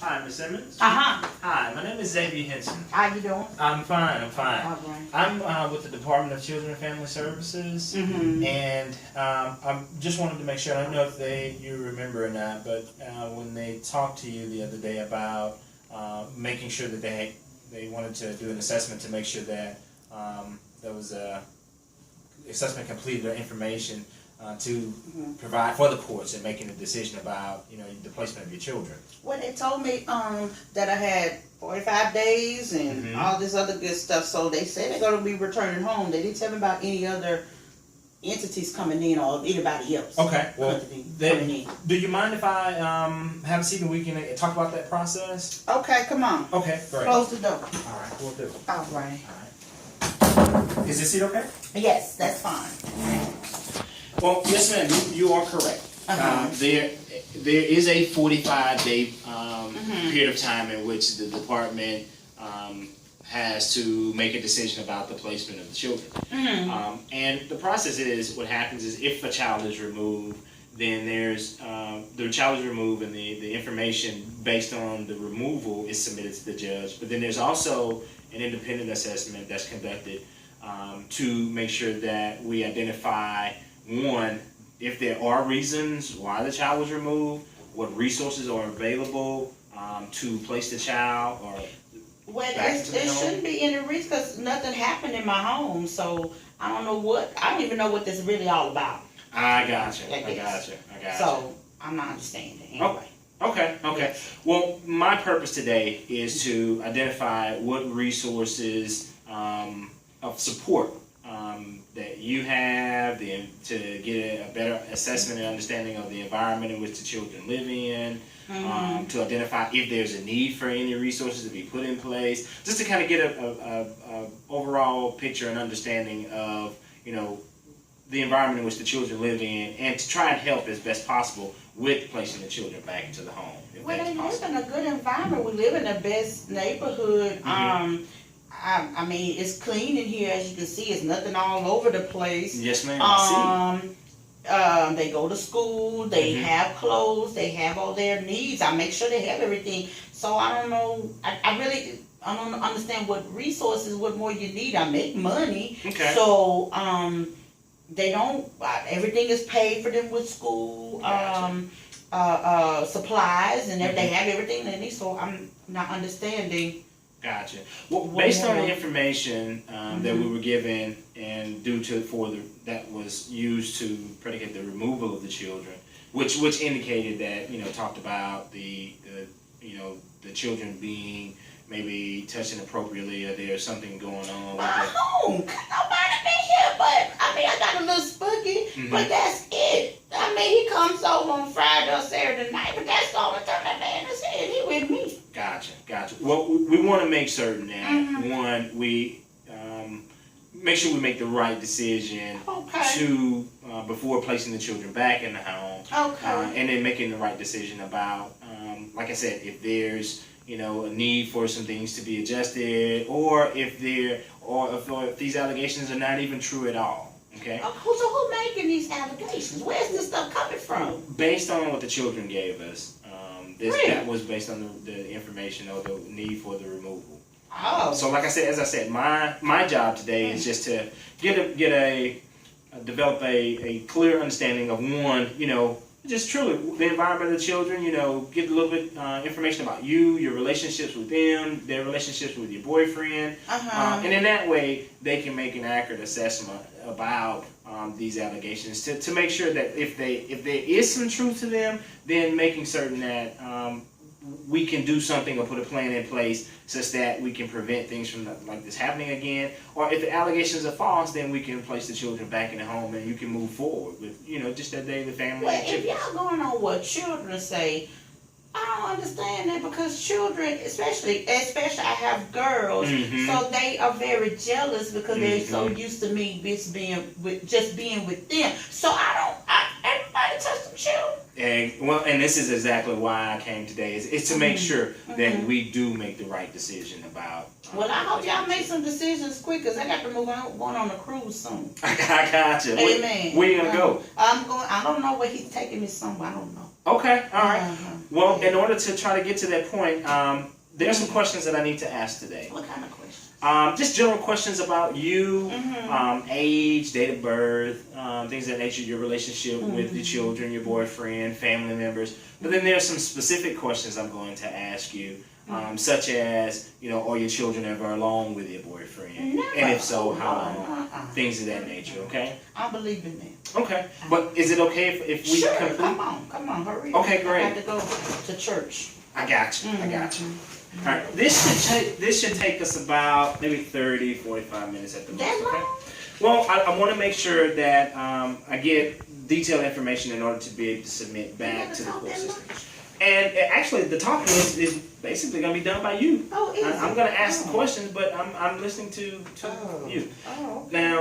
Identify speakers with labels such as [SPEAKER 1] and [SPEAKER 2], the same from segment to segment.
[SPEAKER 1] Hi, Miss Simmons.
[SPEAKER 2] Uh-huh.
[SPEAKER 1] Hi, my name is Xavier Henson.
[SPEAKER 2] How you doing?
[SPEAKER 1] I'm fine. I'm fine.
[SPEAKER 2] All right.
[SPEAKER 1] I'm with the Department of Children and Family Services,
[SPEAKER 2] Mm-hmm.
[SPEAKER 1] and I just wanted to make sure. I don't know if you remember or not, but when they talked to you the other day about making sure that they wanted to do an assessment to make sure that there was a assessment completed or information to provide for the courts in making a decision about the placement of your children.
[SPEAKER 2] Well, they told me that I had 45 days and all this other good stuff. So they said they're going to be returning home. They didn't tell me about any other entities coming in or anybody else.
[SPEAKER 1] Okay. Well,
[SPEAKER 2] coming in.
[SPEAKER 1] do you mind if I have a seat and we can talk about that process?
[SPEAKER 2] Okay, come on.
[SPEAKER 1] Okay, great.
[SPEAKER 2] Close the door.
[SPEAKER 1] All right, we'll do.
[SPEAKER 2] All right.
[SPEAKER 1] All right. Is this seat okay?
[SPEAKER 2] Yes, that's fine.
[SPEAKER 1] Well, yes, ma'am. You are correct. There is a 45-day period of time in which the department has to make a decision about the placement of the children. And the process is, what happens is, if a child is removed, then the child is removed, and the information based on the removal is submitted to the judge. But then there's also an independent assessment that's conducted to make sure that we identify, one, if there are reasons why the child was removed, what resources are available to place the child or
[SPEAKER 2] Well,
[SPEAKER 1] back
[SPEAKER 2] it
[SPEAKER 1] to the home.
[SPEAKER 2] shouldn't be any risk because nothing happened in my home. So I don't don't even know what this is really all about.
[SPEAKER 1] I gotcha.
[SPEAKER 2] Like
[SPEAKER 1] I
[SPEAKER 2] this.
[SPEAKER 1] gotcha.
[SPEAKER 2] So I'm not understanding anyway.
[SPEAKER 1] Okay.
[SPEAKER 2] Yes.
[SPEAKER 1] Well, my purpose today is to identify what resources of support that you have to get a better assessment and understanding of the environment in which the children live in, to identify if there's a need for any resources to be put in place, just to kind of get a overall picture and understanding of the environment in which the children live in, and to try and help as best possible with placing the children back into the home.
[SPEAKER 2] Well, they live in a good environment. We live in the best neighborhood. I mean, it's clean in here, as you can see. It's nothing all over the place.
[SPEAKER 1] Yes, ma'am. I see.
[SPEAKER 2] They go to school. They have clothes. They have all their needs. I make sure they have everything. So I don't know. I don't understand what resources, what more you need. I make money.
[SPEAKER 1] Okay.
[SPEAKER 2] So they don't. Everything is paid for them with school.
[SPEAKER 1] Gotcha.
[SPEAKER 2] Supplies and they have everything they need. So I'm not understanding.
[SPEAKER 1] Gotcha. Well, based on the information that we were given, and that was used to predicate the removal of the children, which indicated that talked about the children being maybe touched inappropriately, or there's something going on with it.
[SPEAKER 2] Nobody been here, but I mean I got a little spooky, but that's it. I mean he comes over on Friday or Saturday night, but that's the only time that man is here. He with me.
[SPEAKER 1] Gotcha. Well, we want to make certain that one, we make sure we make the right decision to before placing the children back in the home. And then making the right decision about, like I said, if there's a need for some things to be adjusted, or if these allegations are not even true at all. Okay.
[SPEAKER 2] So who making these allegations? Where's this stuff coming from?
[SPEAKER 1] Based on what the children gave us.
[SPEAKER 2] Really?
[SPEAKER 1] That was based on the information or the need for the removal.
[SPEAKER 2] Oh.
[SPEAKER 1] So, like I said, my job today is just to develop a clear understanding of one, just truly the environment of the children. Get a little bit information about you, your relationships with them, their relationships with your boyfriend, and in that way they can make an accurate assessment about these allegations to make sure that if there is some truth to them, then making certain that we can do something or put a plan in place such that we can prevent things from like this happening again. Or if the allegations are false, then we can place the children back in the home and you can move forward with just that day the family.
[SPEAKER 2] Well, if y'all going on what children say, I don't understand that, because children, especially I have girls, so they are very jealous because they're so used to me just being with them. So everybody touch them children.
[SPEAKER 1] And this is exactly why I came today. Is to make sure that we do make the right decision about.
[SPEAKER 2] Well, I hope y'all make some decisions quick, because I got to move on, going on a cruise soon.
[SPEAKER 1] I got you.
[SPEAKER 2] Amen.
[SPEAKER 1] Where you gonna go?
[SPEAKER 2] I don't know where he's taking me somewhere. I don't know.
[SPEAKER 1] Okay. All right. Well, in order to try to get to that point, there are some questions that I need to ask today.
[SPEAKER 2] What kind of questions?
[SPEAKER 1] Just general questions about you,
[SPEAKER 2] Mm-hmm.
[SPEAKER 1] age, date of birth, things of that nature, your relationship with your children, your boyfriend, family members. But then there are some specific questions I'm going to ask you, such as, are your children ever alone with your boyfriend?
[SPEAKER 2] Never.
[SPEAKER 1] And if so, how
[SPEAKER 2] No,
[SPEAKER 1] long? Things of that nature, okay?
[SPEAKER 2] I believe in that.
[SPEAKER 1] Okay. But is it okay if we
[SPEAKER 2] Sure,
[SPEAKER 1] complete?
[SPEAKER 2] come on, hurry.
[SPEAKER 1] Okay, great.
[SPEAKER 2] I have to go to church.
[SPEAKER 1] I got you. I got you.
[SPEAKER 2] Mhm.
[SPEAKER 1] All right. This should take us about maybe 30, 45 minutes at the most.
[SPEAKER 2] That
[SPEAKER 1] Okay.
[SPEAKER 2] long?
[SPEAKER 1] Well, I want to make sure that I get detailed information in order to be able to submit back to the court system. And actually, the talking is basically going to be done by you.
[SPEAKER 2] Oh, is
[SPEAKER 1] I'm
[SPEAKER 2] it?
[SPEAKER 1] going to ask the
[SPEAKER 2] Oh.
[SPEAKER 1] questions, but I'm listening to you.
[SPEAKER 2] Oh, okay.
[SPEAKER 1] Now,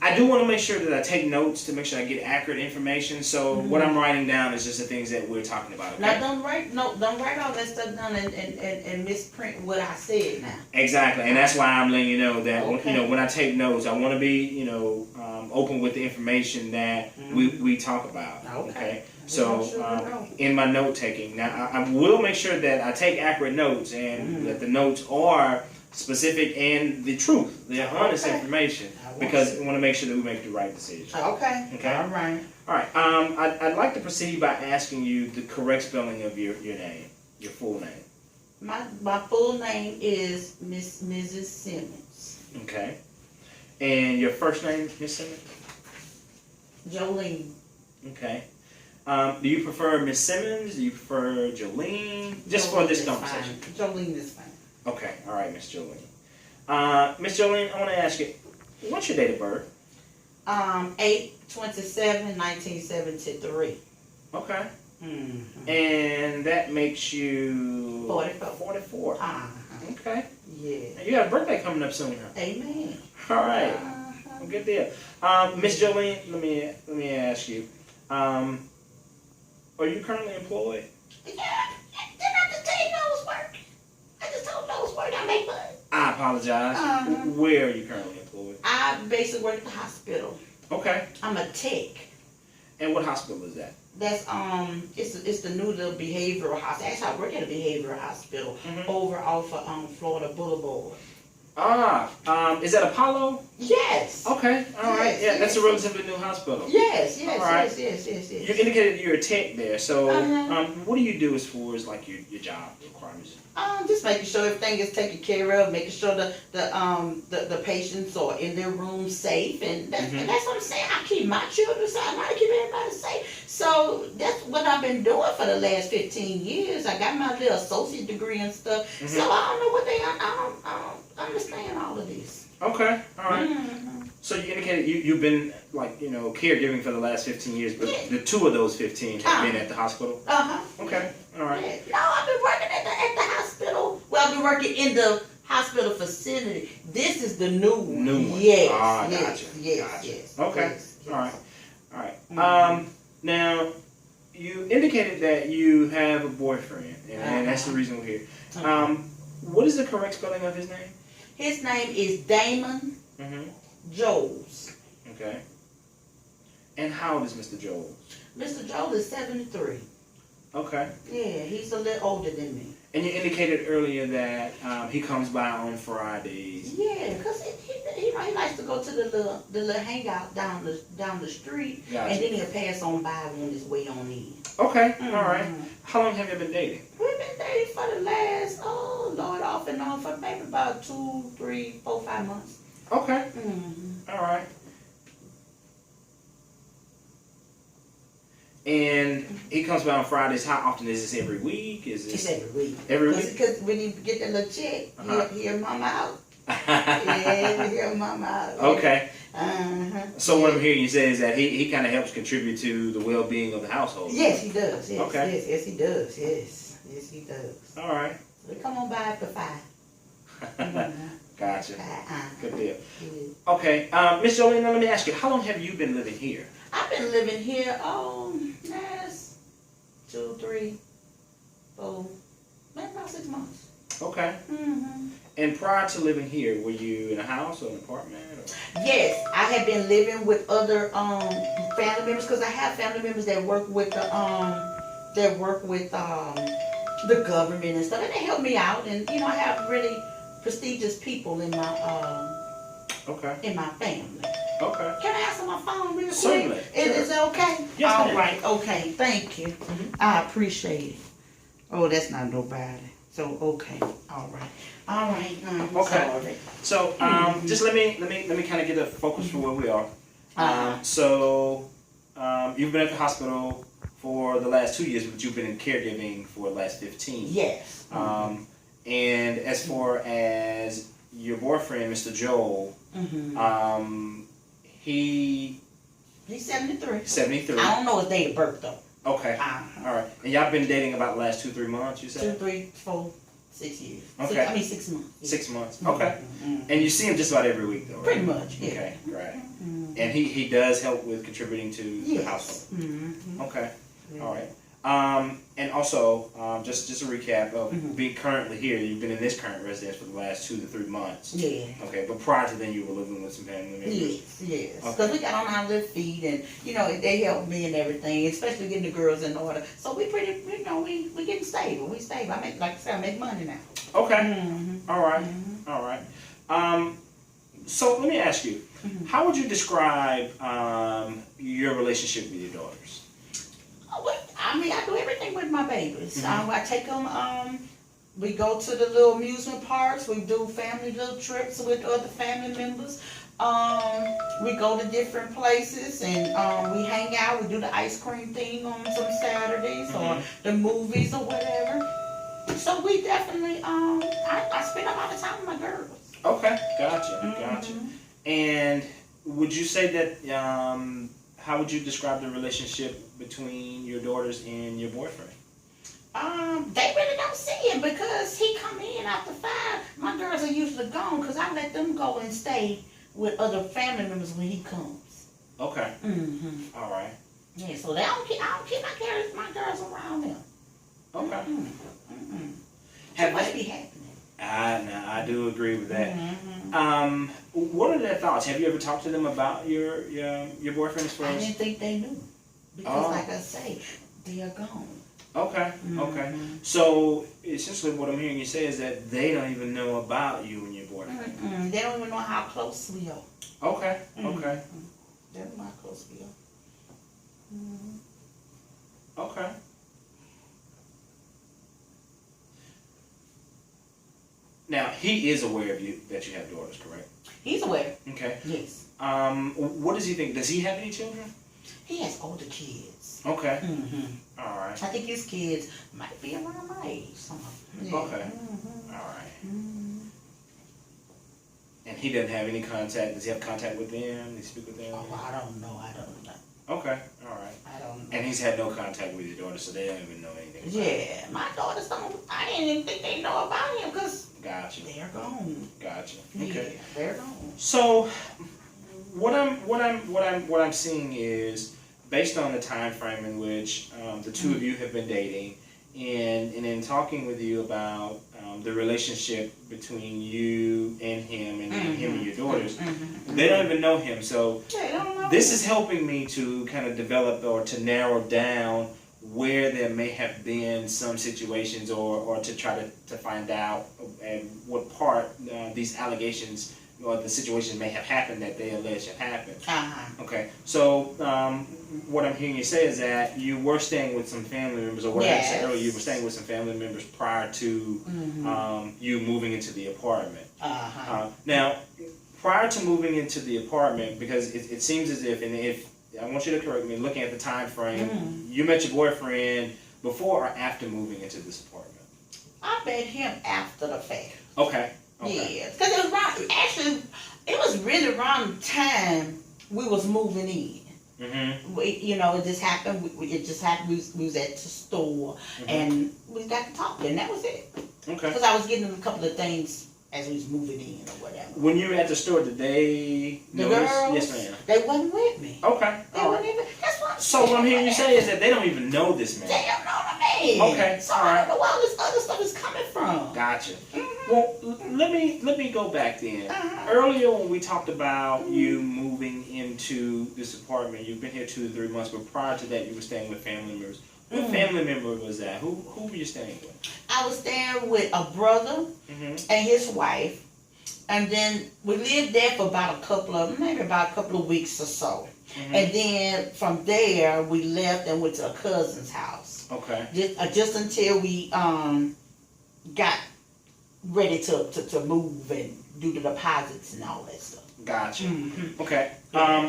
[SPEAKER 1] I do want to make sure that I take notes to make sure I get accurate information. So what I'm writing down is just the things that we're talking about. Okay?
[SPEAKER 2] Now don't write all that stuff down and misprint what I said now.
[SPEAKER 1] Exactly, and that's why I'm letting you know that
[SPEAKER 2] Okay.
[SPEAKER 1] when I take notes, I want to be open with the information that we talk about.
[SPEAKER 2] Okay.
[SPEAKER 1] So in my note taking, now I will make sure that I take accurate notes and that the notes are specific and the truth, the honest information, because I want to make sure that we make the right decision.
[SPEAKER 2] Okay.
[SPEAKER 1] Okay.
[SPEAKER 2] All right.
[SPEAKER 1] All right. I'd like to proceed by asking you the correct spelling of your name, your full name.
[SPEAKER 2] My full name is Mrs. Simmons.
[SPEAKER 1] Okay. And your first name, Miss Simmons?
[SPEAKER 2] Jolene.
[SPEAKER 1] Okay. Do you prefer Miss Simmons? Do you prefer Jolene? Just for this
[SPEAKER 2] Jolene is
[SPEAKER 1] conversation.
[SPEAKER 2] fine. Jolene is fine.
[SPEAKER 1] Okay. All right, Miss Jolene. Miss Jolene, I want to ask you, what's your date of birth?
[SPEAKER 2] 8/27/1973.
[SPEAKER 1] Okay.
[SPEAKER 2] Mm-hmm.
[SPEAKER 1] And that makes you
[SPEAKER 2] 44.
[SPEAKER 1] 44. Okay.
[SPEAKER 2] Yeah.
[SPEAKER 1] And you got a birthday coming up soon, huh?
[SPEAKER 2] Amen.
[SPEAKER 1] All right.
[SPEAKER 2] Uh-huh.
[SPEAKER 1] Well, good deal. Miss Jolene, let me ask you. Are you currently employed?
[SPEAKER 2] Yeah. Didn't I just tell you I was working? I just told you I was working. I make money.
[SPEAKER 1] I apologize. Where are you currently employed?
[SPEAKER 2] I basically work at the hospital.
[SPEAKER 1] Okay.
[SPEAKER 2] I'm a tech.
[SPEAKER 1] And what hospital is that?
[SPEAKER 2] That's it's the new little behavioral hospital. Actually, I work at a behavioral hospital over off of Florida Boulevard.
[SPEAKER 1] Is that Apollo?
[SPEAKER 2] Yes.
[SPEAKER 1] Okay, all right.
[SPEAKER 2] Yes,
[SPEAKER 1] Yeah, that's a
[SPEAKER 2] yes.
[SPEAKER 1] relatively new hospital.
[SPEAKER 2] Yes.
[SPEAKER 1] All right.
[SPEAKER 2] Yes.
[SPEAKER 1] You indicated you're a tech there, so
[SPEAKER 2] Uh-huh.
[SPEAKER 1] what do you do as far as like your job requirements?
[SPEAKER 2] Just making sure everything is taken care of, making sure the patients are in their rooms safe, and that's what I'm saying. I keep my children safe. I keep everybody safe. So that's what I've been doing for the last 15 years. I got my little associate degree and stuff. So I don't know what I don't understand all of this.
[SPEAKER 1] Okay, all right. So you indicated you've been like caregiving for the last 15 years, but the 2 of those 15 have been at the hospital. Okay, all right.
[SPEAKER 2] Yeah. No, I've been working at the hospital. Well, I've been working in the hospital facility. This is the new one.
[SPEAKER 1] New one.
[SPEAKER 2] Yes.
[SPEAKER 1] Gotcha.
[SPEAKER 2] Yes.
[SPEAKER 1] Gotcha.
[SPEAKER 2] Yes.
[SPEAKER 1] Okay.
[SPEAKER 2] Yes.
[SPEAKER 1] All right. All right. Now, you indicated that you have a boyfriend, and that's the reason we're here. What is the correct spelling of his name?
[SPEAKER 2] His name is Damon Jones.
[SPEAKER 1] Okay. And how old is Mr. Joel?
[SPEAKER 2] Mr. Joel is 73.
[SPEAKER 1] Okay.
[SPEAKER 2] Yeah, he's a little older than me.
[SPEAKER 1] And you indicated earlier that he comes by on Fridays.
[SPEAKER 2] Yeah, because he likes to go to the little hangout down the street,
[SPEAKER 1] Gotcha.
[SPEAKER 2] and then he'll pass on by on his way on in.
[SPEAKER 1] Okay. All right. How long have you been dating?
[SPEAKER 2] We've been dating for the last, off and on for maybe about 2, 3, 4, 5 months.
[SPEAKER 1] Okay. All right. And he comes by on Fridays. How often is this? Every week? Is
[SPEAKER 2] It's
[SPEAKER 1] this
[SPEAKER 2] every week.
[SPEAKER 1] every week?
[SPEAKER 2] Because when you get that little check, he'll mama out. He'll mama out.
[SPEAKER 1] Okay. So what I'm
[SPEAKER 2] Yeah.
[SPEAKER 1] hearing you say is that he kind of helps contribute to the well-being of the household.
[SPEAKER 2] Yes, he does. Yes,
[SPEAKER 1] Okay.
[SPEAKER 2] yes, he does. Yes, he does.
[SPEAKER 1] All right.
[SPEAKER 2] So come on by after 5.
[SPEAKER 1] Gotcha. Good deal.
[SPEAKER 2] Yeah.
[SPEAKER 1] Okay. Miss Jolene, now let me ask you, how long have you been living here?
[SPEAKER 2] I've been living here, last 2, 3, 4, maybe about 6 months.
[SPEAKER 1] Okay. And prior to living here, were you in a house or an apartment? Or?
[SPEAKER 2] Yes, I have been living with other family members because I have family members that work with the that work with the government and stuff, and they help me out. And you know, I have really prestigious people
[SPEAKER 1] Okay.
[SPEAKER 2] in my family.
[SPEAKER 1] Okay.
[SPEAKER 2] Can I answer my phone real quick?
[SPEAKER 1] Certainly.
[SPEAKER 2] Is it okay?
[SPEAKER 1] Yes,
[SPEAKER 2] All
[SPEAKER 1] ma'am.
[SPEAKER 2] right. Okay. Thank you. I appreciate it. Oh, that's not nobody. So okay. All right. All right. I'm
[SPEAKER 1] Okay.
[SPEAKER 2] sorry.
[SPEAKER 1] So just let me kind of get a focus for where we are. You've been at the hospital for the last 2 years, but you've been in caregiving for the last 15.
[SPEAKER 2] Yes.
[SPEAKER 1] And as far as your boyfriend, Mr. Joel,
[SPEAKER 2] He's 73.
[SPEAKER 1] 73.
[SPEAKER 2] I don't know his date of birth though.
[SPEAKER 1] Okay. All right. And y'all been dating about the last 2-3 months, you
[SPEAKER 2] 2,
[SPEAKER 1] said?
[SPEAKER 2] 3, 4, 6 years.
[SPEAKER 1] Okay.
[SPEAKER 2] 6 months. Yeah.
[SPEAKER 1] 6 months. Okay. And you see him just about every week, though, right?
[SPEAKER 2] Pretty much. Yeah.
[SPEAKER 1] Okay. Right. And he does help with contributing to the household. Okay.
[SPEAKER 2] Yeah.
[SPEAKER 1] All right. And also, just a recap of being currently here. You've been in this current residence for the last 2 to 3 months.
[SPEAKER 2] Yeah.
[SPEAKER 1] Okay, but prior to then, you were living with some family members.
[SPEAKER 2] Yes.
[SPEAKER 1] Okay.
[SPEAKER 2] Because we got on our little feet, and you know they help me and everything, especially getting the girls in order. So we pretty, you know, we getting stable. We stable. I make, like I said, I make money now.
[SPEAKER 1] Okay. All right. All right. So let me ask you, how would you describe your relationship with your daughters?
[SPEAKER 2] Oh, well, I mean, I do everything with my babies. I take them. We go to the little amusement parks. We do family little trips with other family members. We go to different places and we hang out. We do the ice cream thing on some Saturdays or the movies or whatever. So we definitely, I spend a lot of time with my girls.
[SPEAKER 1] Okay, gotcha. And would you say that, how would you describe the relationship between your daughters and your boyfriend?
[SPEAKER 2] They really don't see him because he come in after 5. My girls are usually gone because I let them go and stay with other family members when he comes.
[SPEAKER 1] Okay. All right.
[SPEAKER 2] Yeah, so I don't keep my girls around them.
[SPEAKER 1] Okay.
[SPEAKER 2] Have must be happening.
[SPEAKER 1] I do agree with that. What are their thoughts? Have you ever talked to them about your boyfriend as far
[SPEAKER 2] I
[SPEAKER 1] as?
[SPEAKER 2] didn't think they knew because, like I say, they are gone.
[SPEAKER 1] Okay. Okay. So essentially, what I'm hearing you say is that they don't even know about you and your boyfriend.
[SPEAKER 2] They don't even know how close we are.
[SPEAKER 1] Okay. Okay.
[SPEAKER 2] They don't know how close we are.
[SPEAKER 1] Okay. Now he is aware of you that you have daughters, correct?
[SPEAKER 2] He's aware.
[SPEAKER 1] Okay.
[SPEAKER 2] Yes.
[SPEAKER 1] What does he think? Does he have any children?
[SPEAKER 2] He has older kids.
[SPEAKER 1] Okay. All right.
[SPEAKER 2] I think his kids might be around my age. Yeah.
[SPEAKER 1] Okay. All right. And he doesn't have any contact. Does he have contact with them? Does he speak with them?
[SPEAKER 2] Oh, I don't know.
[SPEAKER 1] Okay. All right.
[SPEAKER 2] I don't know.
[SPEAKER 1] And he's had no contact with your daughter, so they don't even know anything about
[SPEAKER 2] Yeah, my daughters don't. I didn't even think they know about him because
[SPEAKER 1] Gotcha.
[SPEAKER 2] they're gone.
[SPEAKER 1] Gotcha. Okay.
[SPEAKER 2] Yeah, they're gone.
[SPEAKER 1] So, what I'm seeing is based on the time frame in which the two of you have been dating, and in talking with you about the relationship between you and him and him and your daughters, they don't even know him. So
[SPEAKER 2] They don't know.
[SPEAKER 1] this is helping me to kind of develop or to narrow down where there may have been some situations or to try to find out and what part these allegations or the situation may have happened that they allege have happened. Okay, so what I'm hearing you say is that you were staying with some family members, or what I said earlier, you were staying with some family members prior to you moving into the apartment. Now, prior to moving into the apartment, because it seems as if, and if I want you to correct me, looking at the time frame, you met your boyfriend before or after moving into this apartment?
[SPEAKER 2] I met him after the fact.
[SPEAKER 1] Okay. Okay.
[SPEAKER 2] Yeah, because it was around, actually, it was really around the time we was moving in. You know, it just happened. It just happened. We was at the store and we got to talking, and that was it.
[SPEAKER 1] Okay.
[SPEAKER 2] Because I was getting a couple of things as we was moving in or whatever.
[SPEAKER 1] When you were at the store, did they
[SPEAKER 2] The
[SPEAKER 1] notice?
[SPEAKER 2] girls,
[SPEAKER 1] Yes, ma'am.
[SPEAKER 2] they wasn't with me.
[SPEAKER 1] Okay.
[SPEAKER 2] They
[SPEAKER 1] All
[SPEAKER 2] wasn't
[SPEAKER 1] right.
[SPEAKER 2] even. That's what.
[SPEAKER 1] So what I'm hearing you say is that they don't even know this man.
[SPEAKER 2] They don't know the man.
[SPEAKER 1] Okay.
[SPEAKER 2] So
[SPEAKER 1] All
[SPEAKER 2] I
[SPEAKER 1] right.
[SPEAKER 2] don't know where all this other stuff is coming from.
[SPEAKER 1] Gotcha. Well, let me go back then. Earlier when we talked about you moving into this apartment, you've been here 2 to 3 months, but prior to that you were staying with family members. What family member was that? Who were you staying with?
[SPEAKER 2] I was staying with a brother and his wife, and then we lived there for about maybe about a couple of weeks or so. And then from there, we left and went to a cousin's house.
[SPEAKER 1] Okay.
[SPEAKER 2] Just until we got ready to move and do the deposits and all that stuff.
[SPEAKER 1] Gotcha. Okay.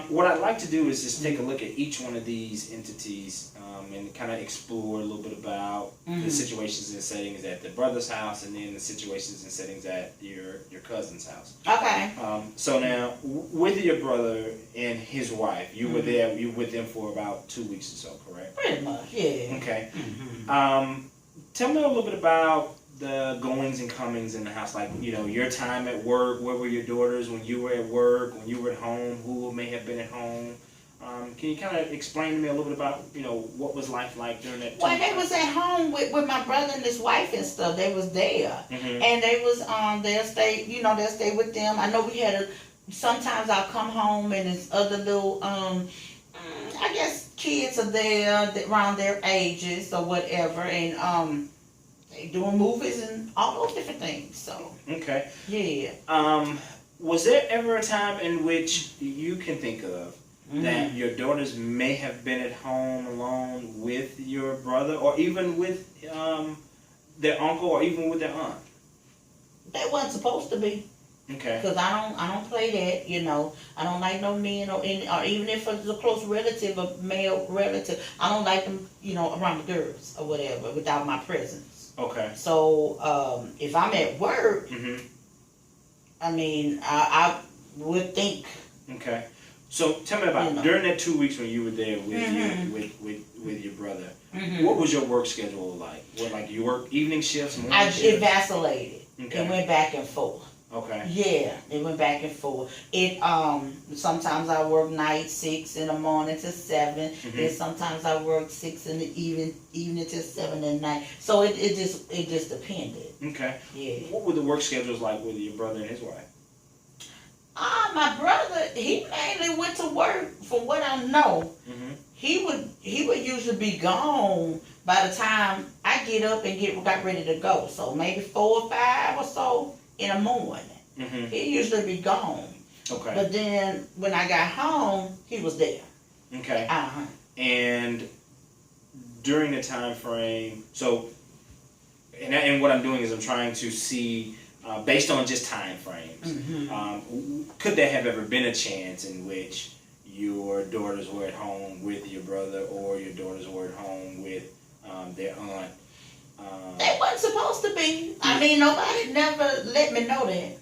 [SPEAKER 1] What I'd like to do is just take a look at each one of these entities and kind of explore a little bit about the situations and settings at the brother's house, and then the situations and settings at your cousin's house.
[SPEAKER 2] Okay.
[SPEAKER 1] So now, with your brother and his wife, you were there. You were with them for about 2 weeks or so, correct?
[SPEAKER 2] Pretty much, yeah.
[SPEAKER 1] Okay. Tell me a little bit about the goings and comings in the house, like, you know, your time at work. Where were your daughters when you were at work, when you were at home? Who may have been at home? Can you kind of explain to me a little bit about, you know, what was life like during that time?
[SPEAKER 2] Well, they was at home with my brother and his wife and stuff. They was there, and they was they'll stay with them. I know we had sometimes I'll come home and there's other little I guess kids are there around their ages or whatever, and they doing movies and all those different things. So
[SPEAKER 1] okay,
[SPEAKER 2] yeah.
[SPEAKER 1] Was there ever a time in which you can think of that your daughters may have been at home alone with your brother, or even with their uncle, or even with their aunt?
[SPEAKER 2] They wasn't supposed to be.
[SPEAKER 1] Okay.
[SPEAKER 2] Cause I don't play that, you know. I don't like no men or even if it's a close relative, a male relative, I don't like them, you know, around the girls or whatever without my presence.
[SPEAKER 1] Okay.
[SPEAKER 2] So if I'm at work, I mean, I would think.
[SPEAKER 1] Okay. So tell me about during that 2 weeks when you were there with your brother. What was your work schedule like? What, like, you work evening shifts, morning shifts?
[SPEAKER 2] It vacillated.
[SPEAKER 1] Okay.
[SPEAKER 2] It went back and forth.
[SPEAKER 1] Okay.
[SPEAKER 2] Yeah, it went back and forth. It sometimes I work night 6 in the morning to 7. Then sometimes I work 6 in the evening to 7 at night. So it just depended.
[SPEAKER 1] Okay.
[SPEAKER 2] Yeah.
[SPEAKER 1] What were the work schedules like with your brother and his wife?
[SPEAKER 2] My brother, he mainly went to work. From what I know, he would usually be gone by the time I get up and got ready to go. So maybe 4 or 5 or so in the morning. He usually be gone.
[SPEAKER 1] Okay.
[SPEAKER 2] But then when I got home, he was there.
[SPEAKER 1] Okay. And during the time frame, so, and what I'm doing is I'm trying to see, based on just time frames, could there have ever been a chance in which your daughters were at home with your brother, or your daughters were at home with their aunt?
[SPEAKER 2] They wasn't supposed to be. I mean, nobody never let me know that.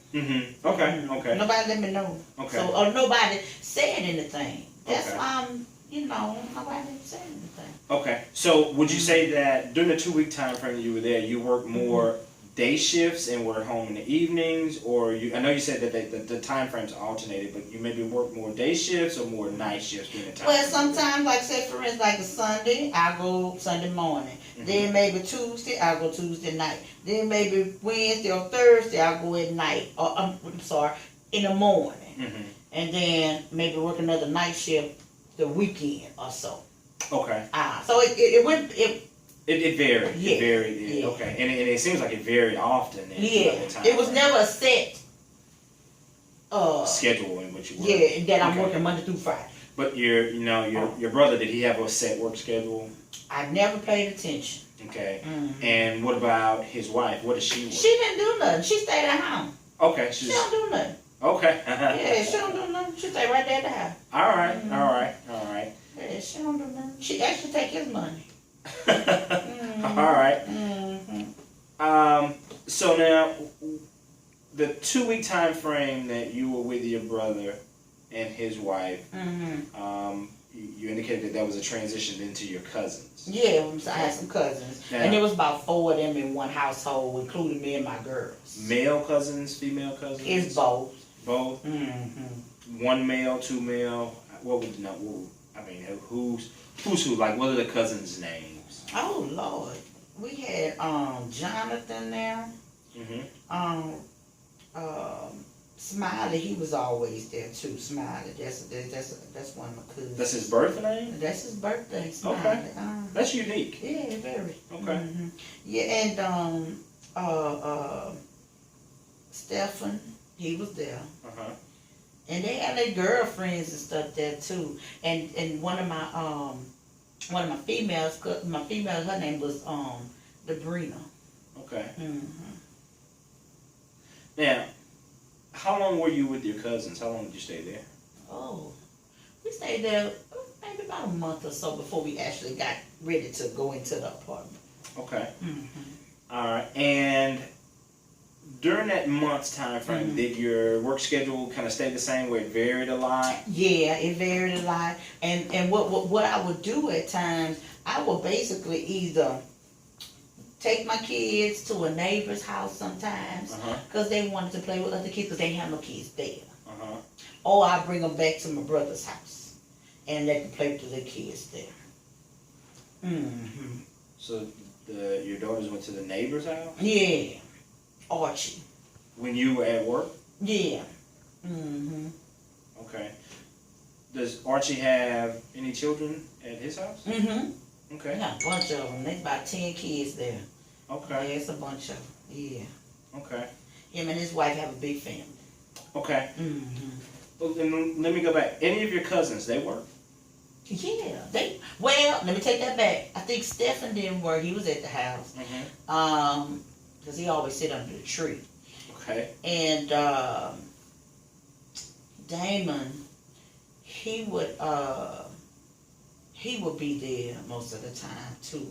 [SPEAKER 1] Okay. Okay.
[SPEAKER 2] Nobody let me know.
[SPEAKER 1] Okay.
[SPEAKER 2] So, or nobody said anything. That's
[SPEAKER 1] Okay.
[SPEAKER 2] why nobody said anything.
[SPEAKER 1] Okay. So would you say that during the 2 week time frame you were there, you worked more day shifts and were home in the evenings, or I know you said that the time frames alternated, but you maybe work more day shifts or more night shifts during the time?
[SPEAKER 2] Well, sometimes, like say for instance, like a Sunday, I go Sunday morning. Then maybe Tuesday, I go Tuesday night. Then maybe Wednesday or Thursday, I go at night. Or in the morning. And then maybe work another night shift the weekend or so.
[SPEAKER 1] Okay.
[SPEAKER 2] So it went.
[SPEAKER 1] It varied.
[SPEAKER 2] Yeah.
[SPEAKER 1] It varied.
[SPEAKER 2] Yeah.
[SPEAKER 1] Okay. And it seems like it varied often.
[SPEAKER 2] It was never a set
[SPEAKER 1] schedule in which you work.
[SPEAKER 2] Yeah, that I'm working Monday through Friday.
[SPEAKER 1] But your brother, did he have a set work schedule?
[SPEAKER 2] I never paid attention.
[SPEAKER 1] Okay. And what about his wife? What does she work?
[SPEAKER 2] She didn't do nothing. She stayed at home.
[SPEAKER 1] Okay.
[SPEAKER 2] She don't do nothing.
[SPEAKER 1] Okay.
[SPEAKER 2] Yeah, she don't do nothing. She stay right there at the house.
[SPEAKER 1] All right. All right.
[SPEAKER 2] Yeah, she don't do nothing. She actually take his money.
[SPEAKER 1] All right. So now, the 2 week time frame that you were with your brother and his wife, you indicated that was a transition into your cousins.
[SPEAKER 2] Yeah, I had some cousins, and there was about 4 of them in one household, including me and my girls.
[SPEAKER 1] Male cousins, female cousins?
[SPEAKER 2] It's both.
[SPEAKER 1] Both. One male, 2 male. What would I mean? Who's who? Like, what are the cousins' names?
[SPEAKER 2] Oh Lord, we had Jonathan there. Smiley, he was always there too. Smiley, that's one of my cousins.
[SPEAKER 1] That's his birth name?
[SPEAKER 2] That's his birthday. Smiley.
[SPEAKER 1] Okay. That's unique.
[SPEAKER 2] Yeah, very.
[SPEAKER 1] Okay.
[SPEAKER 2] Yeah, and Stephen, he was there.
[SPEAKER 1] Uh-huh.
[SPEAKER 2] And they had their girlfriends and stuff there too. And one of my females, her name was Debrina.
[SPEAKER 1] Okay.
[SPEAKER 2] Mm-hmm.
[SPEAKER 1] Now, how long were you with your cousins? How long did you stay there?
[SPEAKER 2] Oh, we stayed there maybe about a month or so before we actually got ready to go into the apartment.
[SPEAKER 1] Okay.
[SPEAKER 2] Mm-hmm.
[SPEAKER 1] All right. And during that month's time frame, did your work schedule kind of stay the same where it varied a lot?
[SPEAKER 2] Yeah, it varied a lot. And what I would do at times, I would basically either take my kids to a neighbor's house sometimes because they wanted to play with other kids because they had no kids there. Or I bring them back to my brother's house and let them play with the kids there. Mm-hmm.
[SPEAKER 1] So your daughters went to the neighbor's house?
[SPEAKER 2] Yeah. Archie.
[SPEAKER 1] When you were at work?
[SPEAKER 2] Yeah. Mm-hmm.
[SPEAKER 1] Okay. Does Archie have any children at his house?
[SPEAKER 2] Mm-hmm.
[SPEAKER 1] Okay.
[SPEAKER 2] Yeah, a bunch of them. There's about 10 kids there.
[SPEAKER 1] Okay.
[SPEAKER 2] Yeah, it's a bunch of them. Yeah.
[SPEAKER 1] Okay.
[SPEAKER 2] Him and his wife have a big family.
[SPEAKER 1] Okay.
[SPEAKER 2] Mm-hmm.
[SPEAKER 1] Well, then let me go back. Any of your cousins, they work?
[SPEAKER 2] Yeah. Well, let me take that back. I think Stephen didn't work. He was at the house.
[SPEAKER 1] Mm-hmm.
[SPEAKER 2] Because he always sit under the tree.
[SPEAKER 1] Okay.
[SPEAKER 2] And Damon, he would be there most of the time too.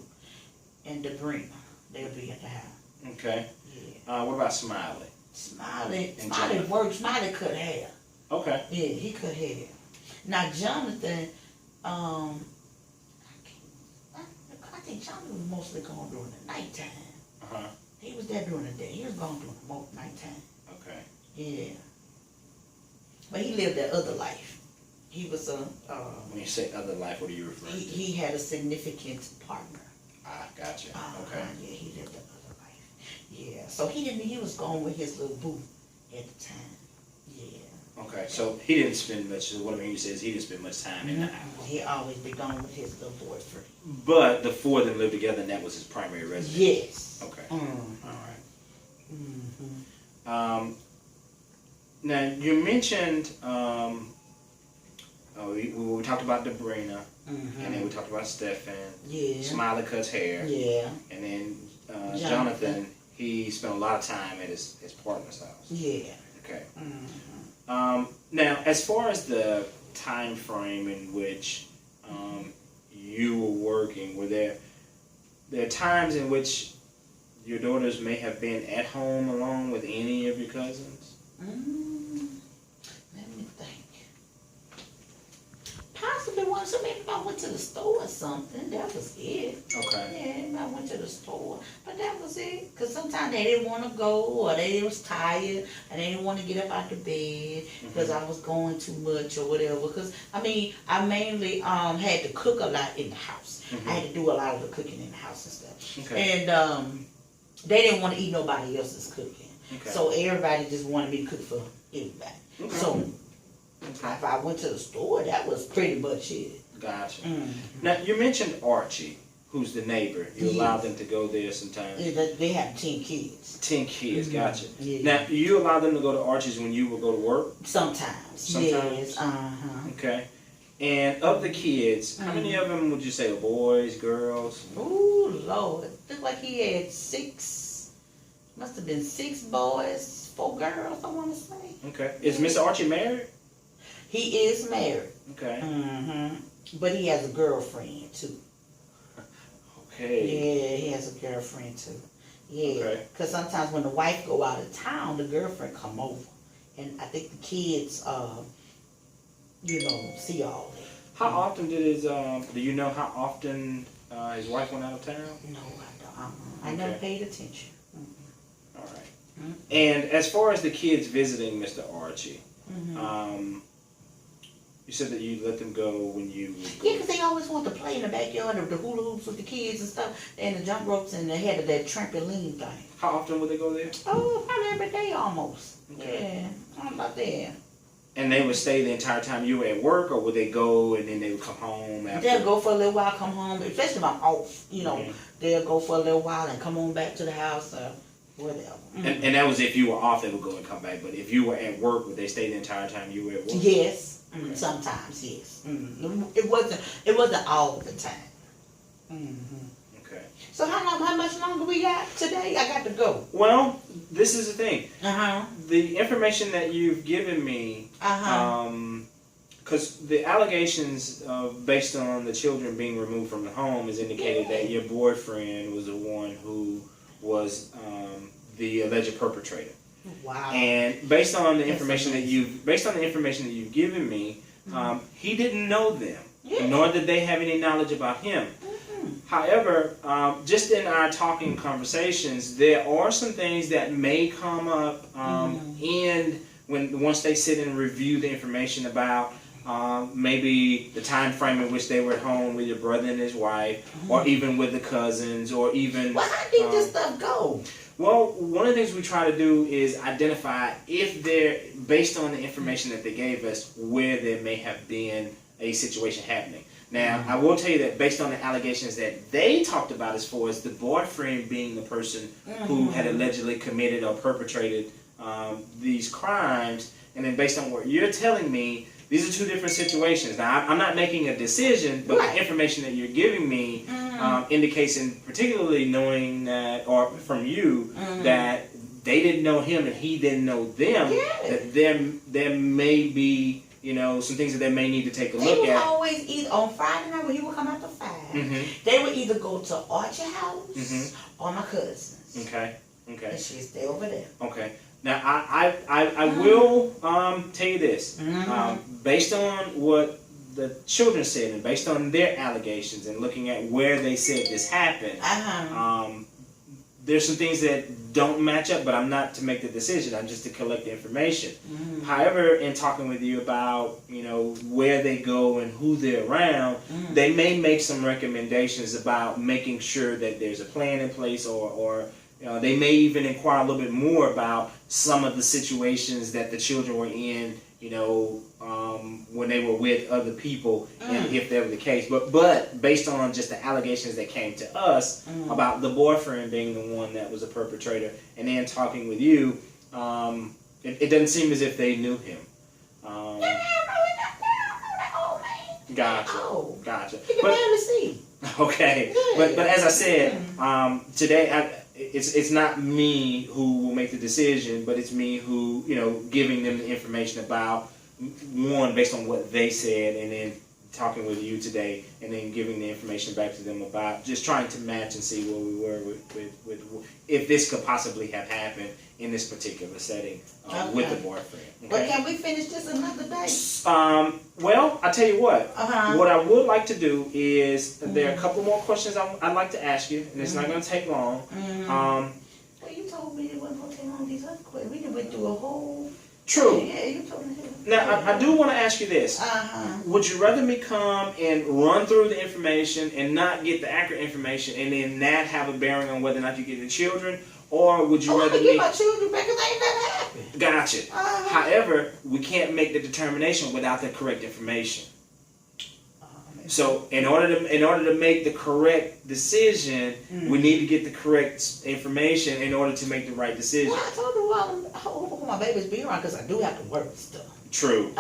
[SPEAKER 2] And Debrina, they'll be at the house.
[SPEAKER 1] Okay.
[SPEAKER 2] Yeah.
[SPEAKER 1] What about Smiley?
[SPEAKER 2] Smiley
[SPEAKER 1] Jonathan?
[SPEAKER 2] worked. Smiley cut hair.
[SPEAKER 1] Okay.
[SPEAKER 2] Yeah, he cut hair. Now Jonathan, I think Jonathan was mostly gone during the nighttime.
[SPEAKER 1] Uh-huh.
[SPEAKER 2] He was there during the day. He was gone during the nighttime.
[SPEAKER 1] Okay.
[SPEAKER 2] Yeah. But he lived that other life. He was a.
[SPEAKER 1] When you say other life, what are you referring to?
[SPEAKER 2] He had a significant partner.
[SPEAKER 1] Ah, gotcha. Okay.
[SPEAKER 2] Yeah, he lived that other life. Yeah. So he was gone with his little boo at the time. Yeah.
[SPEAKER 1] Okay, so he didn't spend much. What I mean to say is he didn't spend much time in the house.
[SPEAKER 2] He always be gone with his little boyfriend.
[SPEAKER 1] But the four of them lived together, and that was his primary residence.
[SPEAKER 2] Yes.
[SPEAKER 1] Okay.
[SPEAKER 2] All
[SPEAKER 1] right.
[SPEAKER 2] Mm-hmm.
[SPEAKER 1] Now you mentioned we talked about Debrina, and then we talked about Stephen.
[SPEAKER 2] Yeah.
[SPEAKER 1] Smiley cuts hair.
[SPEAKER 2] Yeah.
[SPEAKER 1] And then Jonathan, he spent a lot of time at his partner's house.
[SPEAKER 2] Yeah.
[SPEAKER 1] Okay.
[SPEAKER 2] Mm-hmm.
[SPEAKER 1] Now, as far as the time frame in which you were working, were there times in which your daughters may have been at home alone with any of your cousins?
[SPEAKER 2] Let me think. Possibly once, so maybe I went to the store or something. That was it.
[SPEAKER 1] Okay.
[SPEAKER 2] Yeah, I went to the store, but that was it. Cause sometimes they didn't want to go, or they was tired, and they didn't want to get up out the bed because I was going too much or whatever. Cause I mean, I mainly had to cook a lot in the house. I had to do a lot of the cooking in the house and stuff.
[SPEAKER 1] Okay.
[SPEAKER 2] And they didn't want to eat nobody else's cooking.
[SPEAKER 1] Okay.
[SPEAKER 2] So everybody just wanted me to cook for everybody.
[SPEAKER 1] Okay.
[SPEAKER 2] So if I went to the store, that was pretty much it.
[SPEAKER 1] Gotcha.
[SPEAKER 2] Mm-hmm.
[SPEAKER 1] Now, you mentioned Archie, who's the neighbor. You allowed them to go there sometimes.
[SPEAKER 2] They have 10 kids.
[SPEAKER 1] 10 kids, gotcha.
[SPEAKER 2] Yeah.
[SPEAKER 1] Now, you allow them to go to Archie's when you would go to work?
[SPEAKER 2] Sometimes. Yes.
[SPEAKER 1] Okay. And of the kids, how many of them would you say are boys, girls?
[SPEAKER 2] Ooh, Lord. Looked like he had 6, must have been 6 boys, 4 girls, I want to say.
[SPEAKER 1] Okay. Is Mr. Archie married?
[SPEAKER 2] He is married.
[SPEAKER 1] Okay.
[SPEAKER 2] But he has a girlfriend, too.
[SPEAKER 1] Okay.
[SPEAKER 2] Yeah, he has a girlfriend, too. Yeah.
[SPEAKER 1] Okay.
[SPEAKER 2] Because sometimes when the wife go out of town, the girlfriend come over. And I think the kids, see all that.
[SPEAKER 1] How often did do you know how often his wife went out of town?
[SPEAKER 2] No, I don't. I never paid attention.
[SPEAKER 1] All right. And as far as the kids visiting Mr. Archie, You said that you let them go when you.
[SPEAKER 2] Yeah, because they always want to play in the backyard of the hula hoops with the kids and stuff, and the jump ropes, and they had that trampoline thing.
[SPEAKER 1] How often would they go there?
[SPEAKER 2] Oh, probably every day almost.
[SPEAKER 1] Okay.
[SPEAKER 2] Yeah, I'm about there.
[SPEAKER 1] And they would stay the entire time you were at work, or would they go and then they would come home after?
[SPEAKER 2] They'll go for a little while, come home, especially if I'm off, you know.
[SPEAKER 1] Mhm.
[SPEAKER 2] They'll go for a little while and come on back to the house or whatever.
[SPEAKER 1] And that was if you were off, they would go and come back. But if you were at work, would they stay the entire time you were at work?
[SPEAKER 2] Yes,
[SPEAKER 1] Okay.
[SPEAKER 2] sometimes, yes. It wasn't all the time.
[SPEAKER 1] Okay.
[SPEAKER 2] So how much longer we got today? I got to go.
[SPEAKER 1] Well, this is the thing.
[SPEAKER 2] Uh-huh.
[SPEAKER 1] The information that you've given me, because the allegations based on the children being removed from the home is indicated that your boyfriend was the one who was the alleged perpetrator.
[SPEAKER 2] Wow.
[SPEAKER 1] And based on the
[SPEAKER 2] That's
[SPEAKER 1] information that you've given me, he didn't know them,
[SPEAKER 2] Yeah.
[SPEAKER 1] nor did they have any knowledge about him. However, just in our talking conversations, there are some things that may come up once they sit and review the information about maybe the time frame in which they were at home with your brother and his wife, or even with the cousins, or even.
[SPEAKER 2] Well, how did this stuff go?
[SPEAKER 1] Well, one of the things we try to do is identify if they're, based on the information that they gave us, where there may have been a situation happening. Now, I will tell you that based on the allegations that they talked about as far as the boyfriend being the person who had allegedly committed or perpetrated these crimes, and then based on what you're telling me, these are two different situations. Now, I'm not making a decision, but the information that you're giving me indicates, and particularly knowing that, or from you, that they didn't know him and he didn't know them, that there may be, some things that they may need to take a look
[SPEAKER 2] They would
[SPEAKER 1] at.
[SPEAKER 2] always either, on Friday night when he would come out to 5, they would either go to Archie house or my cousin's.
[SPEAKER 1] Okay.
[SPEAKER 2] And she'd stay over there.
[SPEAKER 1] Okay. Now, I will tell you this. Based on what the children said and based on their allegations and looking at where they said this happened, there's some things that don't match up, but I'm not to make the decision. I'm just to collect the information. However, in talking with you about, where they go and who they're around, they may make some recommendations about making sure that there's a plan in place, or they may even inquire a little bit more about some of the situations that the children were in, when they were with other people, if that were the case. But based on just the allegations that came to us about the boyfriend being the one that was a perpetrator, and then talking with you, it doesn't seem as if they knew him. Gotcha.
[SPEAKER 2] You can barely see.
[SPEAKER 1] Okay, but as I said, today it's not me who will make the decision, but it's me who, giving them the information about, one, based on what they said, and then talking with you today, and then giving the information back to them about just trying to match and see where we were with if this could possibly have happened in this particular setting with the boyfriend. Okay?
[SPEAKER 2] But can we finish this another day?
[SPEAKER 1] Well, I tell you what. What I would like to do is there are a couple more questions I'd like to ask you, and it's not going to take long.
[SPEAKER 2] Well, you told me it wasn't going to take long these other questions. We went through a whole.
[SPEAKER 1] True.
[SPEAKER 2] Yeah, you told me.
[SPEAKER 1] Now, I do want to ask you this. Would you rather me come and run through the information and not get the accurate information, and then that have a bearing on whether or not you get the children? Or would you rather
[SPEAKER 2] me?
[SPEAKER 1] me...
[SPEAKER 2] get my children back because they ain't never happened.
[SPEAKER 1] Gotcha. However, we can't make the determination without the correct information. So in order to make the correct decision, we need to get the correct information in order to make the right decision.
[SPEAKER 2] Well, I told you I hope my babies be around because I do have to work and stuff.
[SPEAKER 1] True.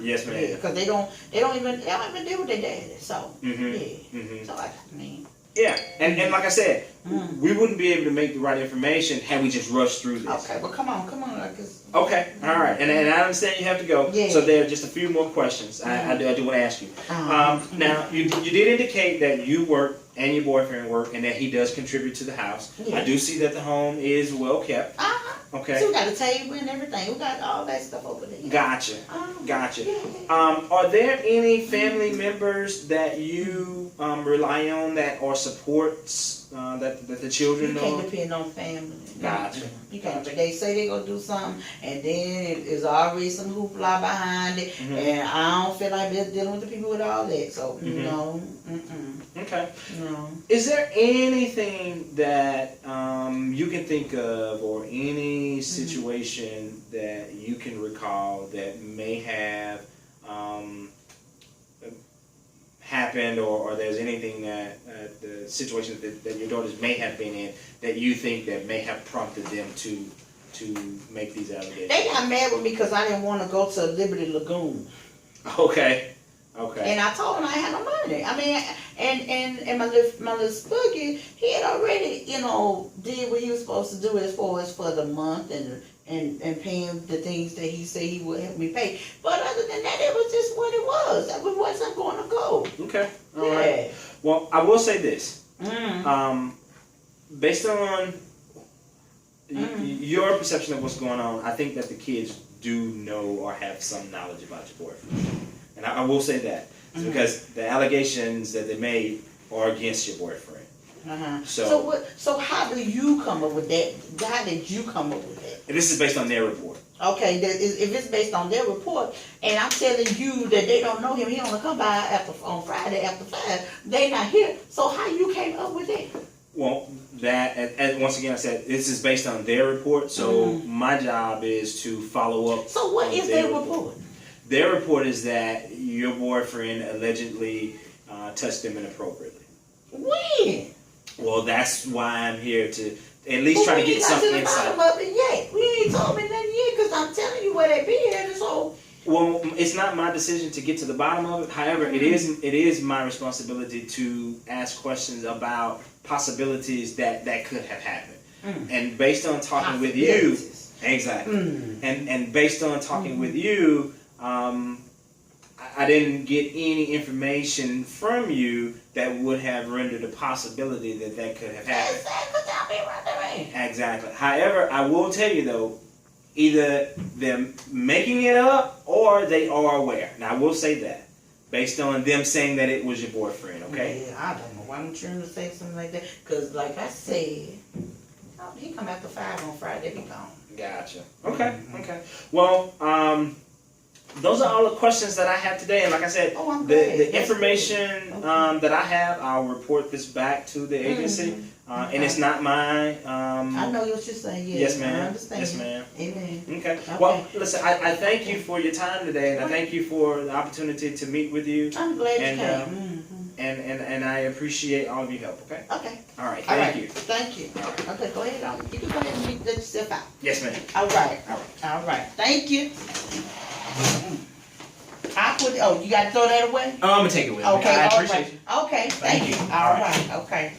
[SPEAKER 1] Yes, ma'am.
[SPEAKER 2] Yeah, because they don't even deal with their daddy. So So I mean.
[SPEAKER 1] Yeah, and like I said, we wouldn't be able to make the right information had we just rushed through this.
[SPEAKER 2] Okay, well come on.
[SPEAKER 1] Okay, all right, and I understand you have to go.
[SPEAKER 2] Yeah.
[SPEAKER 1] So there are just a few more questions I do want to ask you. Now, you did indicate that you work and your boyfriend work, and that he does contribute to the house.
[SPEAKER 2] Yeah.
[SPEAKER 1] I do see that the home is well kept.
[SPEAKER 2] So
[SPEAKER 1] Okay.
[SPEAKER 2] we got a table and everything. We got all that stuff over there.
[SPEAKER 1] Gotcha. Gotcha.
[SPEAKER 2] Yeah.
[SPEAKER 1] Are there any family members that you rely on that or supports that the children
[SPEAKER 2] You
[SPEAKER 1] know?
[SPEAKER 2] can't depend on family.
[SPEAKER 1] Gotcha.
[SPEAKER 2] You can't. They say they gonna do something, and then there's already some hoopla behind it,
[SPEAKER 1] Mhm.
[SPEAKER 2] and I don't feel like dealing with the people with all that. So
[SPEAKER 1] Mhm.
[SPEAKER 2] no,
[SPEAKER 1] Okay.
[SPEAKER 2] no.
[SPEAKER 1] Is there anything that you can think of, or any situation that you can recall that may have happened, or there's anything that the situation that your daughters may have been in that you think that may have prompted them to make these allegations?
[SPEAKER 2] They got mad with me because I didn't want to go to Liberty Lagoon,
[SPEAKER 1] Okay. Okay.
[SPEAKER 2] and I told them I had no money. I mean, and my little Spooky, he had already did what he was supposed to do as far as for the month and paying the things that he said he would help me pay. But other than that, it was just what it was. That was where I'm going to go.
[SPEAKER 1] Okay. All
[SPEAKER 2] Yeah.
[SPEAKER 1] right. Well, I will say this.
[SPEAKER 2] Mm.
[SPEAKER 1] Based on your perception of what's going on, I think that the kids do know or have some knowledge about your boyfriend. And I will say that. It's because the allegations that they made are against your boyfriend.
[SPEAKER 2] Uh-huh.
[SPEAKER 1] So-
[SPEAKER 2] So how do you come up with that? How did you come up with that?
[SPEAKER 1] And this is based on their report.
[SPEAKER 2] Okay, if it's based on their report, and I'm telling you that they don't know him, he only come by on Friday after 5. They not here. So how you came up with that?
[SPEAKER 1] Well, that, and once again, I said this is based on their report. So my job is to follow up.
[SPEAKER 2] So what
[SPEAKER 1] on
[SPEAKER 2] is their report?
[SPEAKER 1] Their report is that your boyfriend allegedly touched them inappropriately.
[SPEAKER 2] When?
[SPEAKER 1] Well, that's why I'm here to at least try to get some
[SPEAKER 2] We ain't
[SPEAKER 1] insight.
[SPEAKER 2] got to the bottom of it yet. We ain't told me nothing yet, because I'm telling you where they be at. So
[SPEAKER 1] Well, it's not my decision to get to the bottom of it. However, it is my responsibility to ask questions about possibilities that could have happened. And based on talking with you, exactly. And based on talking with you, I didn't get any information from you that would have rendered a possibility that could have happened. Exactly. However, I will tell you though, either they're making it up or they are aware. Now I will say that, based on them saying that it was your boyfriend, okay?
[SPEAKER 2] Yeah, I don't know why I'm trying to say something like that. Because like I said, he come after 5 on Friday, be gone.
[SPEAKER 1] Gotcha. Okay, okay. Well, those are all the questions that I have today, and like I said,
[SPEAKER 2] I'm glad.
[SPEAKER 1] the
[SPEAKER 2] That's
[SPEAKER 1] information
[SPEAKER 2] good.
[SPEAKER 1] that I have, I'll report this back to the agency, and it's not mine.
[SPEAKER 2] I know what you're saying.
[SPEAKER 1] Yes, ma'am.
[SPEAKER 2] I understand.
[SPEAKER 1] Yes, ma'am.
[SPEAKER 2] Amen.
[SPEAKER 1] Okay. Well, listen, I thank you for your time today, and I thank you for the opportunity to meet with you,
[SPEAKER 2] I'm glad
[SPEAKER 1] And,
[SPEAKER 2] you came.
[SPEAKER 1] and I appreciate all of your help. Okay.
[SPEAKER 2] Okay.
[SPEAKER 1] All right.
[SPEAKER 2] All
[SPEAKER 1] Thank
[SPEAKER 2] right.
[SPEAKER 1] you.
[SPEAKER 2] Thank you.
[SPEAKER 1] All right.
[SPEAKER 2] Okay, go ahead on. You can go ahead and let yourself out.
[SPEAKER 1] Yes, ma'am.
[SPEAKER 2] All right.
[SPEAKER 1] All right.
[SPEAKER 2] All right. Thank you. I put. Oh, you got to throw that away.
[SPEAKER 1] I'm gonna take it with me.
[SPEAKER 2] Okay.
[SPEAKER 1] I
[SPEAKER 2] all
[SPEAKER 1] appreciate
[SPEAKER 2] right.
[SPEAKER 1] you.
[SPEAKER 2] Okay.
[SPEAKER 1] Thank
[SPEAKER 2] Thank you.
[SPEAKER 1] you.
[SPEAKER 2] All
[SPEAKER 1] All right.
[SPEAKER 2] right. Okay.